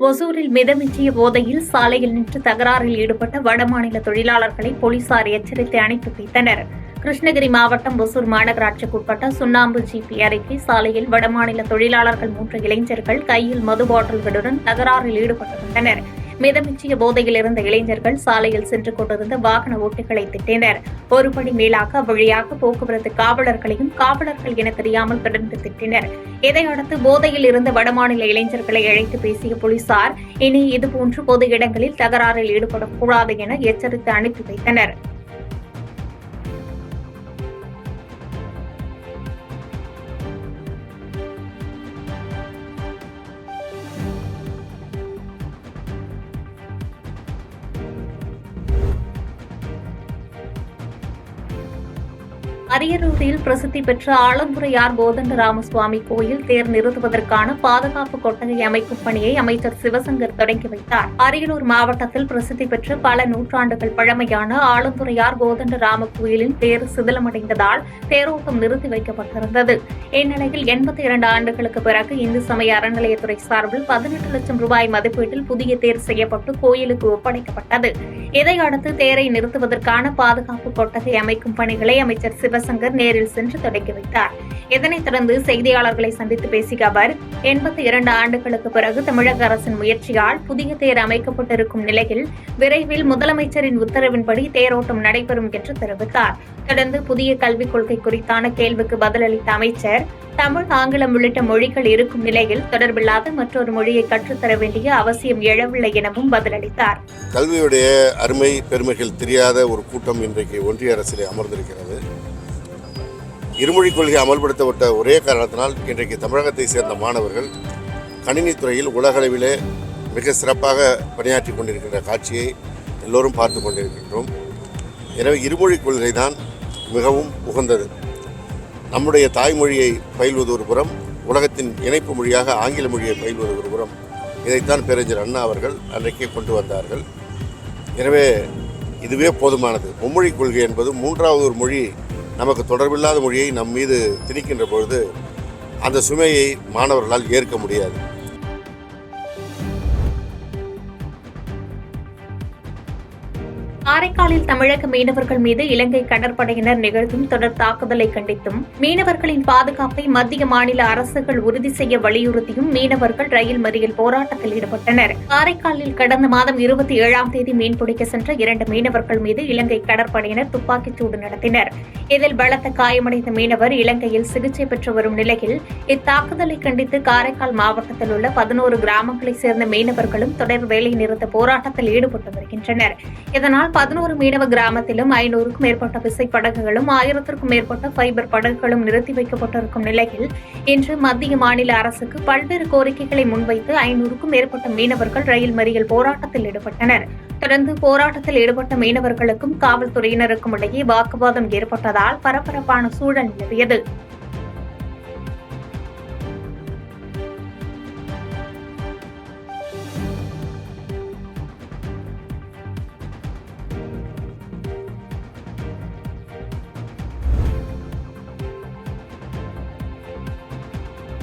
ஒசூரில் மிதமிஞ்சிய போதையில் சாலையில் நின்று தகராறில் ஈடுபட்ட வடமாநில தொழிலாளர்களை போலீசார் எச்சரித்து அனுப்பி வைத்தனர். கிருஷ்ணகிரி மாவட்டம் ஒசூர் மாநகராட்சிக்குட்பட்ட சுண்ணாம்பு ஜிபி அருகே சாலையில் வடமாநில தொழிலாளர்கள் 3 இளைஞர்கள் கையில் மது பாட்டில்களுடன் தகராறில் ஈடுபட்டு வந்தனர். மிதமிஞ்சிய போதையில் இருந்த இளைஞர்கள் சாலையில் சென்று கொண்டிருந்த வாகன ஓட்டிகளை திட்டினர். ஒருபடி மேலாக அவ்வழியாக போக்குவரத்து காவலர்களையும் காவலர்கள் என தெரியாமல் தொடர்ந்து திட்டினர். இதையடுத்து போதையில் இருந்த வடமாநில இளைஞர்களை அழைத்து பேசிய போலீசார் இனி இதுபோன்று பொது இடங்களில் தகராறில் ஈடுபடக்கூடாது என எச்சரித்து அனுப்பி வைத்தனர். அரியலூரில் பிரசித்தி பெற்ற ஆலந்துறையார் கோதண்டராமசுவாமி கோயில் தேர் நிறுத்துவதற்கான பாதுகாப்பு கொட்டகை அமைக்கும் பணியை அமைச்சர் சிவசங்கர் தொடங்கி வைத்தார். அரியலூர் மாவட்டத்தில் பிரசித்தி பெற்ற பல நூற்றாண்டுகள் பழமையான ஆலந்துறையார் கோதண்டராம கோயிலின் தேர் சிதிலமடைந்ததால் தேரோட்டம் நிறுத்தி வைக்கப்பட்டிருந்தது. இந்நிலையில் 82 ஆண்டுகளுக்கு பிறகு இந்து சமய அறநிலையத்துறை சார்பில் 18 லட்சம் ரூபாய் மதிப்பீட்டில் புதிய தேர் செய்யப்பட்டு கோயிலுக்கு ஒப்படைக்கப்பட்டது. இதையடுத்து தேரை நிறுத்துவதற்கான பாதுகாப்பு கொட்டகை அமைக்கும் பணிகளை அமைச்சர் சிவசங்கர் நேரில் சென்று தொடங்கி வைத்தார். இதனைத் தொடர்ந்து செய்தியாளர்களை சந்தித்து பேசிய அவர் 82 ஆண்டுகளுக்கு பிறகு தமிழக அரசின் முயற்சியால் புதிய தேர் அமைக்கப்பட்டிருக்கும் நிலையில் விரைவில் முதலமைச்சரின் உத்தரவின்படி தேரோட்டம் நடைபெறும் என்று தெரிவித்தார். தொடர்ந்து புதிய கல்விக் கொள்கை குறித்தான கேள்விக்கு பதிலளித்த அமைச்சர் தமிழ், ஆங்கிலம் உள்ளிட்ட மொழிகள் இருக்கும் நிலையில் தொடர்பில்லாத மற்றொரு மொழியை கற்றுத்தர வேண்டிய அவசியம் எழவில்லை எனவும் பதிலளித்தார். கல்வியுடைய அருமை பெருமைகள் தெரியாத ஒரு கூட்டம் இன்றைக்கு ஒன்றிய அரசிலே அமர்ந்திருக்கிறது. இருமொழிக் கொள்கை அமல்படுத்தப்பட்ட ஒரே காரணத்தினால் இன்றைக்கு தமிழகத்தை சேர்ந்த மாணவர்கள் கணினித்துறையில் உலகளவிலே மிக சிறப்பாக பணியாற்றி கொண்டிருக்கின்ற காட்சியை எல்லோரும் பார்த்து கொண்டிருக்கின்றோம். எனவே இருமொழிக் கொள்கை தான் மிகவும் உகந்தது. நம்முடைய தாய்மொழியை பயில்வது ஒரு புறம், உலகத்தின் இணைப்பு மொழியாக ஆங்கில மொழியை பயில்வது ஒரு புறம். இதைத்தான் பேரறிஞர் அண்ணா அவர்கள் அன்றைக்கே கொண்டு வந்தார்கள். எனவே இதுவே போதுமானது. மும்மொழிக் கொள்கை என்பது மூன்றாவது ஒரு மொழி, நமக்கு தொடர்பில்லாத மொழியை நம் மீது திணிக்கின்ற பொழுது அந்த சுமையை மாணவர்களால் ஏற்க முடியாது. காரைக்காலில் தமிழக மீனவர்கள் மீது இலங்கை கடற்படையினர் நிகழ்த்தும் தொடர் தாக்குதலை கண்டித்தும் மீனவர்களின் பாதுகாப்பை மத்திய மாநில அரசுகள் உறுதி செய்ய வலியுறுத்தியும் மீனவர்கள் ரயில் மறியல் போராட்டத்தில் ஈடுபட்டனர். காரைக்காலில் கடந்த மாதம் 27ஆம் தேதி மீன்பிடிக்க சென்ற 2 மீனவர்கள் மீது இலங்கை கடற்படையினர் துப்பாக்கிச்சூடு நடத்தினர். இதில் பலத்த காயமடைந்த மீனவர் இலங்கையில் சிகிச்சை பெற்று வரும் நிலையில் இத்தாக்குதலை கண்டித்து காரைக்கால் மாவட்டத்தில் உள்ள 11 கிராமங்களைச் சேர்ந்த மீனவர்களும் தொடர் வேலை நிறுத்த போராட்டத்தில் ஈடுபட்டு வருகின்றனர். இதனால் 11 மீனவ கிராமத்திலும் 500க்கும் மேற்பட்ட விசைப்படகுகளும் 1000க்கும் மேற்பட்ட ஃபைபர் படகுகளும் நிறுத்தி வைக்கப்பட்டிருக்கும் நிலையில் இன்று மத்திய மாநில அரசுக்கு பல்வேறு கோரிக்கைகளை முன்வைத்து 500க்கும் மேற்பட்ட மீனவர்கள் ரயில் மறியல் போராட்டத்தில் ஈடுபட்டனர். தொடர்ந்து போராட்டத்தில் ஈடுபட்ட மீனவர்களுக்கும் காவல்துறையினருக்கும் இடையே வாக்குவாதம் ஏற்பட்டதால் பரபரப்பான சூழல் நிலவியது.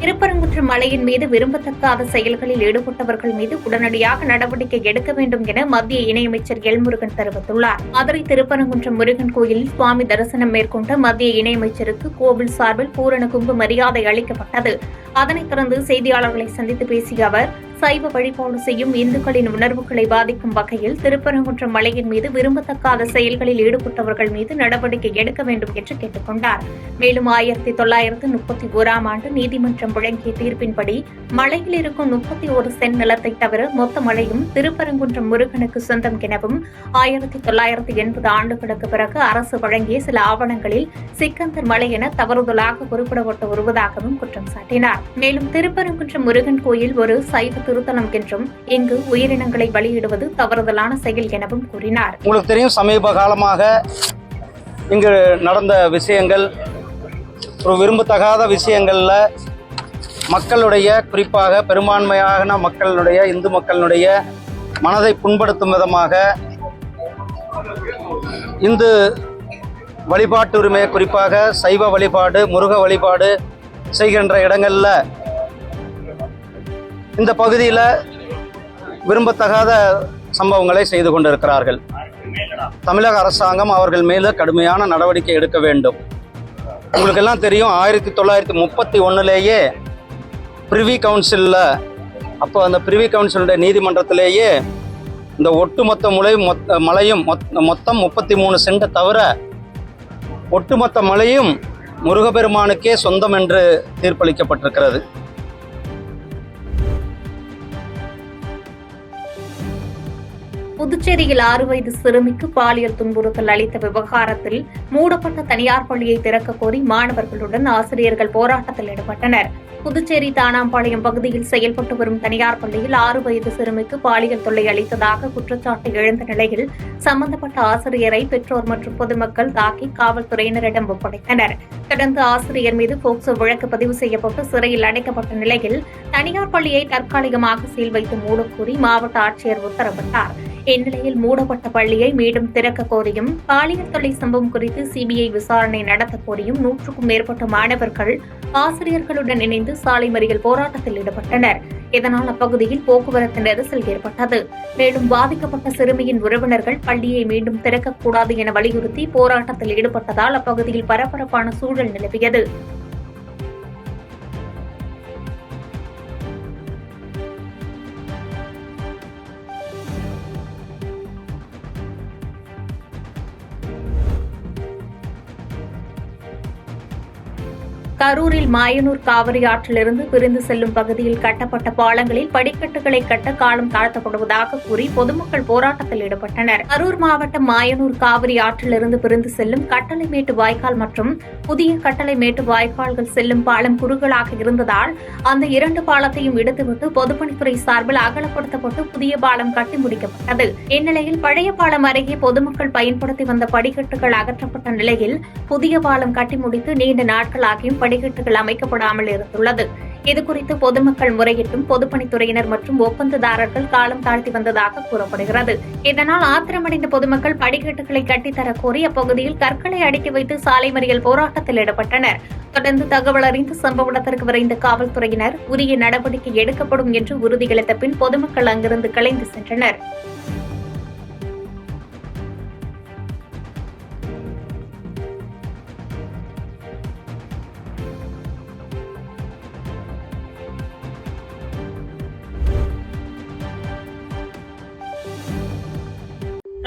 திருப்பரங்குன்றம் மலையின் மீது விரும்பத்தக்காத செயல்களில் ஈடுபட்டவர்கள் மீது உடனடியாக நடவடிக்கை எடுக்க வேண்டும் என மத்திய இணையமைச்சர் எல்முருகன் தெரிவித்துள்ளார். மதுரை திருப்பரங்குன்றம் முருகன் கோயிலில் சுவாமி தரிசனம் மேற்கொண்ட மத்திய இணையமைச்சருக்கு கோவில் சார்பில் பூரண கும்ப மரியாதை அளிக்கப்பட்டது. அதனைத் தொடர்ந்து செய்தியாளர்களை சந்தித்து பேசிய அவர் சைவ வழிபாடு செய்யும் இந்துக்களின் உணர்வுகளை பாதிக்கும் வகையில் திருப்பரங்குன்றம் மலையின் மீது விரும்பத்தக்காத செயல்களில் ஈடுபட்டவர்கள் மீது நடவடிக்கை எடுக்க வேண்டும் என்று கேட்டுக் கொண்டார். மேலும் 1931ஆம் ஆண்டு நீதிமன்றம் வழங்கிய தீர்ப்பின்படி மலையில் இருக்கும் 31 சென்ட் நிலத்தை தவிர மொத்த மலையும் திருப்பரங்குன்றம் முருகனுக்கு சொந்தம் எனவும் 1980 ஆண்டுகளுக்கு பிறகு அரசு வழங்கிய சில ஆவணங்களில் சிக்கந்தர் மலை என தவறுதலாக குறிப்பிடப்பட்டு வருவதாகவும் குற்றம் சாட்டினார். மேலும் திருப்பரங்குன்றம் முருகன் கோயில் ஒரு சைவ திருத்தலம் என்றும் இங்கு உயிரினங்களை பலியிடுவது தவறுதலான செயல் எனவும் கூறினார். உங்களுக்கு தெரியும், சமீப காலமாக இங்கு நடந்த விஷயங்கள் ஒரு விரும்பத்தகாத விஷயங்கள்ல மக்களுடைய, குறிப்பாக பெரும்பான்மையான மக்களுடைய, இந்து மக்களுடைய மனதை புண்படுத்தும் விதமாக இந்து வழிபாட்டு உரிமையை, குறிப்பாக சைவ வழிபாடு, முருக வழிபாடு செய்கின்ற இடங்களில் இந்த பகுதியில் விரும்பத்தகாத சம்பவங்களை செய்து கொண்டிருக்கிறார்கள். தமிழக அரசாங்கம் அவர்கள் மேலே கடுமையான நடவடிக்கை எடுக்க வேண்டும். உங்களுக்கு எல்லாம் தெரியும், 1931 பிரிவி கவுன்சிலில், அப்போ அந்த பிரிவி கவுன்சிலுடைய நீதிமன்றத்திலேயே இந்த ஒட்டுமொத்த மலையும் மொத்தம் 33 சென்ட் தவிர ஒட்டுமொத்த மலையும் முருகப்பெருமானுக்கே சொந்தம் என்று தீர்ப்பளிக்கப்பட்டிருக்கிறது. புதுச்சேரியில் 6 வயது சிறுமிக்கு பாலியல் துன்புறுத்தல் அளித்த விவகாரத்தில் மூடப்பட்ட தனியார் பள்ளியை திறக்க கோரி மாணவர்களுடன் ஆசிரியர்கள் போராட்டத்தில் ஈடுபட்டனர். புதுச்சேரி தானாம்பாளையம் பகுதியில் செயல்பட்டு வரும் தனியார் பள்ளியில் 6 வயது சிறுமிக்கு பாலியல் தொல்லை அளித்ததாக குற்றச்சாட்டு எழுந்த நிலையில் சம்பந்தப்பட்ட ஆசிரியரை பெற்றோர் மற்றும் பொதுமக்கள் தாக்கி காவல்துறையினரிடம் ஒப்படைத்தனர். தொடர்ந்து ஆசிரியர் மீது போக்சோ வழக்கு பதிவு செய்யப்பட்டு சிறையில் அடைக்கப்பட்ட நிலையில் தனியார் பள்ளியை தற்காலிகமாக சீல் வைத்து மூடக்கோரி மாவட்ட ஆட்சியர் உத்தரவிட்டார். இந்நிலையில் மூடப்பட்ட பள்ளியை மீண்டும் திறக்க கோரியும் பாலியல் தொல்லை சம்பவம் குறித்து சிபிஐ விசாரணை நடத்த கோரியும் 100க்கும் மேற்பட்ட மாணவர்கள் ஆசிரியர்களுடன் இணைந்து சாலை மறியல் போராட்டத்தில் ஈடுபட்டனர். இதனால் அப்பகுதியில் போக்குவரத்து நெரிசல் ஏற்பட்டது. மேலும் பாதிக்கப்பட்ட சிறுமியின் உறவினர்கள் பள்ளியை மீண்டும் திறக்கக்கூடாது என வலியுறுத்தி போராட்டத்தில் ஈடுபட்டதால் அப்பகுதியில் பரபரப்பான சூழல் நிலவியது. கரூரில் மாயனூர் காவிரி ஆற்றிலிருந்து பிரிந்து செல்லும் பகுதியில் கட்டப்பட்ட பாலங்களில் படிக்கட்டுகளை கட்ட காலம் தாழ்த்தப்படுவதாக கூறி பொதுமக்கள் போராட்டத்தில் ஈடுபட்டனர். கரூர் மாவட்டம் மாயனூர் காவிரி ஆற்றிலிருந்து பிரிந்து செல்லும் கட்டளைமேட்டு வாய்க்கால் மற்றும் புதிய கட்டளைமேட்டு வாய்க்கால்கள் செல்லும் பாலம் குறுகலாக இருந்ததால் அந்த 2 பாலத்தையும் இடித்துவிட்டு பொதுப்பணித்துறை சார்பில் அகலப்படுத்தப்பட்டு புதிய பாலம் கட்டி முடிக்கப்பட்டது. இந்நிலையில் பழைய பாலம் அருகே பொதுமக்கள் பயன்படுத்தி வந்த படிக்கட்டுகள் அகற்றப்பட்ட நிலையில் புதிய பாலம் கட்டி முடித்து நீண்ட நாட்களாகியும் படிக்கட்டுகள் அமைக்கப்படாமல் இருந்துள்ளது. இதுகுறித்து பொதுமக்கள் முறையிட்டும் பொதுப்பணித்துறையினர் மற்றும் ஒப்பந்ததாரர்கள் காலம் தாழ்த்தி வந்ததாக கூறப்படுகிறது. இதனால் ஆத்திரமடைந்த பொதுமக்கள் படிக்கட்டுகளை கட்டித்தர கோரி அப்பகுதியில் கற்களை அடுக்கி வைத்து சாலை மறியல் போராட்டத்தில் ஈடுபட்டனர். தொடர்ந்து தகவல் அறிந்து சம்பவ இடத்திற்கு விரைந்த காவல்துறையினர் உரிய நடவடிக்கை எடுக்கப்படும் என்று உறுதியளித்த பின் பொதுமக்கள் அங்கிருந்து கலைந்து சென்றனர்.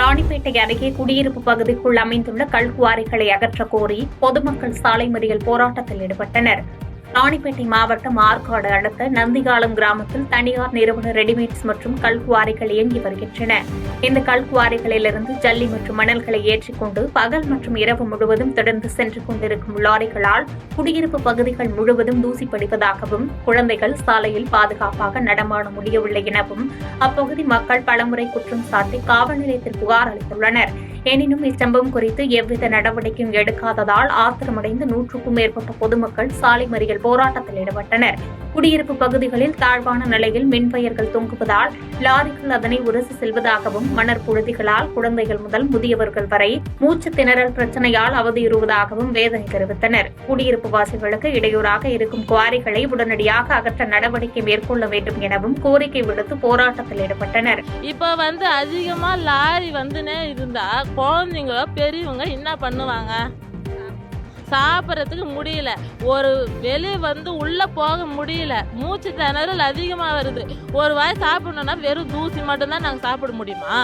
ராணிப்பேட்டை அருகே குடியிருப்பு பகுதிக்குள் அமைந்துள்ள கல்குவாரிகளை அகற்ற கோரி பொதுமக்கள் சாலை மறியல் போராட்டத்தில் ஈடுபட்டனர். ராணிப்பேட்டை மாவட்டம் ஆற்காடு அடுத்த நந்திகாலம் கிராமத்தில் தனியார் நிறுவன ரெடிமேட்ஸ் மற்றும் கல்குவாரிகள் இயங்கி வருகின்றன. இந்த கல்குவாரிகளிலிருந்து ஜல்லி மற்றும் மணல்களை ஏற்றிக்கொண்டு பகல் மற்றும் இரவு முழுவதும் தொடர்ந்து சென்று கொண்டிருக்கும் லாரிகளால் குடியிருப்பு பகுதிகள் முழுவதும் தூசி படிவதாகவும் குழந்தைகள் சாலையில் பாதுகாப்பாக நடமாட முடியவில்லை எனவும் அப்பகுதி மக்கள் பலமுறை குற்றம் சாட்டி காவல் நிலையத்தில் புகார் அளித்துள்ளனர். எனினும் இச்சம்பவம் குறித்து எவ்வித நடவடிக்கையும் எடுக்காததால் ஆத்திரமடைந்து 100க்கும் மேற்பட்ட பொதுமக்கள் சாலை மறியல் போராட்டத்தில் ஈடுபட்டனர். குடியிருப்பு பகுதிகளில் தாழ்வான நிலையில் மின்வயர்கள் தொங்குவதால் லாரிகள் அதனை உரசி செல்வதாகவும் மணற்புழுதிகளால் குழந்தைகள் முதல் முதியவர்கள் வரை மூச்சு திணறல் பிரச்சனையால் அவதியுறுவதாகவும் வேதனை தெரிவித்தனர். குடியிருப்பு வாசிகளுக்கு இடையூறாக இருக்கும் குவாரிகளை உடனடியாக அகற்ற நடவடிக்கை மேற்கொள்ள வேண்டும் எனவும் கோரிக்கை விடுத்து போராட்டத்தில் ஈடுபட்டனர். இப்ப அதிகமா லாரி வந்துனே இருந்தா குழந்தைங்க பெரியவங்க என்ன பண்ணுவாங்க? சாப்பிட்றதுக்கு முடியல, ஒரு வெளியே உள்ள போக முடியல, மூச்சு திணறல் அதிகமா வருது. ஒரு வாய் சாப்பிடணும்னா வெறும் தூசி மட்டும்தான் நாங்க சாப்பிட முடியுமா?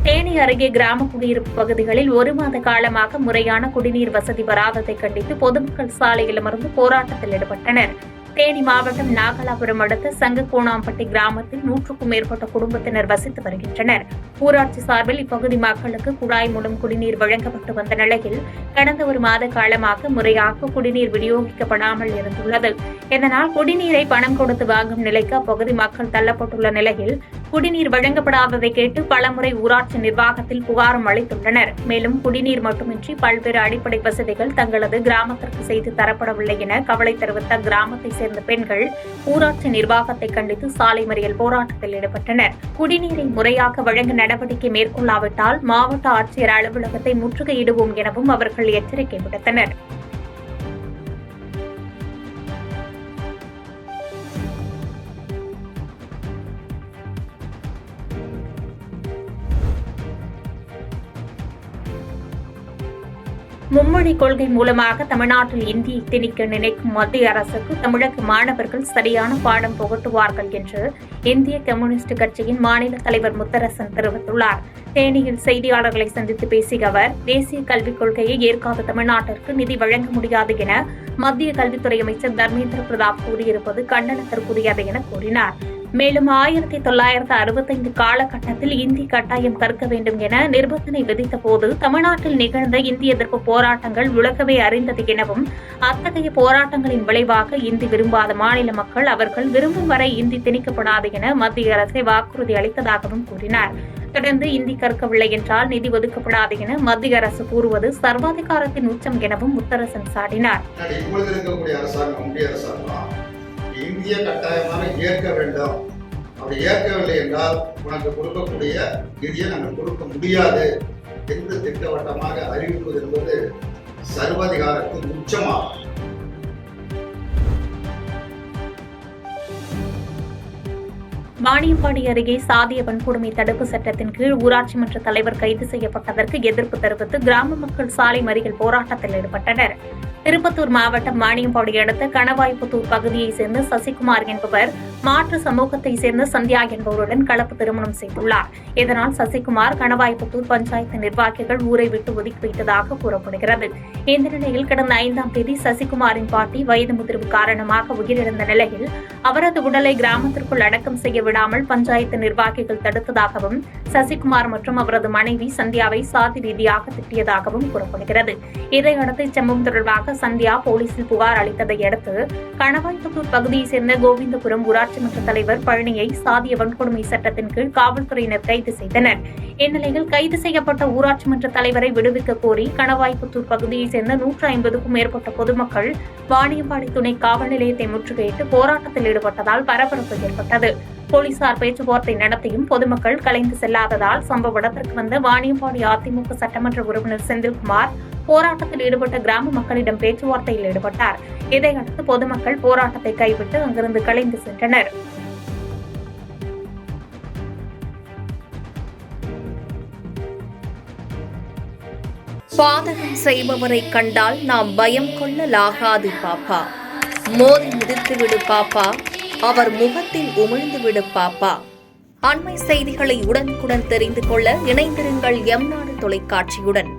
தேனி அருகே கிராம குடியிருப்பு பகுதிகளில் 1 மாத காலமாக முறையான குடிநீர் வசதி வராததை கண்டித்து பொதுமக்கள் சாலையில் அமர்ந்து போராட்டத்தில் ஈடுபட்டனர். தேனி மாவட்டம் நாகலாபுரம் அடுத்த சங்கக்கோணாம்பட்டி கிராமத்தில் 100க்கும் மேற்பட்ட குடும்பத்தினர் வசித்து வருகின்றனர். ஊராட்சி சார்பில் இப்பகுதி மக்களுக்கு குழாய் மூலம் குடிநீர் வழங்கப்பட்டு வந்த நிலையில் கடந்த 1 மாத காலமாக முறையாக குடிநீர் விநியோகிக்கப்படாமல் இருந்துள்ளது. இதனால் குடிநீரை பணம் கொடுத்து வாங்கும் நிலைக்கு அப்பகுதி மக்கள் தள்ளப்பட்டுள்ள நிலையில் குடிநீர் வழங்கப்படாததை கேட்டு பலமுறை ஊராட்சி நிர்வாகத்தில் புகாரும் அளித்துள்ளனர். மேலும் குடிநீர் மட்டுமின்றி பல்வேறு அடிப்படை வசதிகள் தங்களது கிராமத்திற்கு செய்து தரப்படவில்லை என கவலை தெரிவித்த கிராமத்தை சேர்ந்த பெண்கள் ஊராட்சி நிர்வாகத்தை கண்டித்து சாலை மறியல் போராட்டத்தில் ஈடுபட்டனர். குடிநீரை முறையாக வழங்க நடவடிக்கை மேற்கொள்ளாவிட்டால் மாவட்ட ஆட்சியர் அலுவலகத்தை முற்றுகையிடுவோம் எனவும் அவர்கள் எச்சரிக்கை விடுத்தனர். மும்மொழி கொள்கை மூலமாக தமிழ்நாட்டில் இந்தியை திணிக்க நினைக்கும் மத்திய அரசுக்கு தமிழக மாணவர்கள் சரியான பாடம் புகட்டுவார்கள் என்று இந்திய கம்யூனிஸ்ட் கட்சியின் மாநில தலைவர் முத்தரசன் தெரிவித்துள்ளார். தேனியில் செய்தியாளர்களை சந்தித்து பேசிய அவர், தேசிய கல்விக் கொள்கையை ஏற்காத தமிழ்நாட்டிற்கு நிதி வழங்க முடியாது என மத்திய கல்வித்துறை அமைச்சர் தர்மேந்திர பிரதான் கூறியிருப்பது கண்டனத்திற்குரியது என கூறினார். மேலும் 1965 காலகட்டத்தில் இந்தி கட்டாயம் கற்க வேண்டும் என நிர்பந்தனை விதித்த போது தமிழ்நாட்டில் நிகழ்ந்த இந்தி எதிர்ப்பு போராட்டங்கள் உலகவே அறிந்தது எனவும், அத்தகைய போராட்டங்களின் விளைவாக இந்தி விரும்பாத மாநில மக்கள் அவர்கள் விரும்பும் வரை இந்தி திணிக்கப்படாது என மத்திய அரசை வாக்குறுதி அளித்ததாகவும் கூறினார். தொடர்ந்து இந்தி கற்கவில்லை என்றால் நிதி ஒதுக்கப்படாது என மத்திய அரசு கூறுவது சர்வாதிகாரத்தின் உச்சம் எனவும் முத்தரசன் சாடினார். இந்திய கட்டாயமாக ஏற்க வேண்டும். அப்படி ஏற்கவில்லை என்றால் உனக்கு கொடுக்கக்கூடிய நிதியை நாங்கள் கொடுக்க முடியாது என்று திட்டவட்டமாக அறிவிப்பது என்பது சர்வாதிகாரத்தின் உச்சமாகும். வாணியம்பாடி அருகே சாதிய வன்கொடுமை தடுப்பு சட்டத்தின் கீழ் ஊராட்சி மன்ற தலைவர் கைது செய்யப்பட்டதற்கு எதிர்ப்பு தெரிவித்து கிராம மக்கள் சாலை மறியல் போராட்டத்தில் ஈடுபட்டனர். திருப்பத்தூர் மாவட்டம் வாணியம்பாடி அடுத்த கணவாய்ப்புத்தூர் பகுதியைச் சேர்ந்த சசிகுமார் என்பவர் மாற்று சமூகத்தை சேர்ந்த சந்தியா என்பவருடன் கலப்பு திருமணம் செய்துள்ளார். இதனால் சசிகுமார் கணவாய்ப்புத்தூர் பஞ்சாயத்து நிர்வாகிகள் ஊரை விட்டு ஒதுக்கி வைத்ததாக கூறப்படுகிறது. இந்த நிலையில் கடந்த 5ஆம் தேதி சசிகுமாரின் பாட்டி வயது முதிர்வு காரணமாக உயிரிழந்த நிலையில் அவரது உடலை கிராமத்திற்குள் அடக்கம் செய்ய விடாமல் பஞ்சாயத்து நிர்வாகிகள் தடுத்ததாகவும், சசிகுமார் மற்றும் அவரது மனைவி சந்தியாவை சாதி ரீதியாக திட்டியதாகவும் கூறப்படுகிறது. இதையடுத்து இச்சம்பவம் தொடர்பாக சந்தியா போலீசில் புகார் அளித்ததை அடுத்து கணவாய்ப்புத்தூர் பகுதியைச் சேர்ந்த கோவிந்தபுரம் ஊராட்சி மன்ற தலைவர் பழனியை சாதிய வன்கொடுமை சட்டத்தின் கீழ் காவல்துறையினர் கைது செய்தனர். இந்நிலையில் கைது செய்யப்பட்ட ஊராட்சி மன்ற தலைவரை விடுவிக்க கோரி கணவாய்ப்புத்தூர் பகுதியைச் சேர்ந்த 150க்கும் மேற்பட்ட பொதுமக்கள் வாணியம்பாடி துணை காவல் நிலையத்தை முற்றுகையிட்டு போராட்டத்தில் ஈடுபட்டதால் பரபரப்பு ஏற்பட்டது. போலீசார் பேச்சுவார்த்தை நடத்தியும் பொதுமக்கள் கலைந்து செல்லாததால் சம்பவ இடத்திற்கு வந்த வாணியம்பாடி அதிமுக சட்டமன்ற உறுப்பினர் செந்தில்குமார் போராட்டத்தில் ஈடுபட்ட கிராம மக்களிடம் பேச்சுவார்த்தையில் ஈடுபட்டார். இதையடுத்து பொதுமக்கள் போராட்டத்தை கைவிட்டு அங்கிருந்து கலைந்து சென்றனர். பாதகம் செய்பவரை கண்டால் நாம் பயம் கொள்ளலாகாது பாப்பா. மோதி மிதித்துவிடு பாப்பா, அவர் முகத்தில் உமிழ்ந்துவிடு பாப்பா. அண்மை செய்திகளை உடனுக்குடன் தெரிந்து கொள்ள இணைந்திருங்கள் எம் நாடு தொலைக்காட்சியுடன்.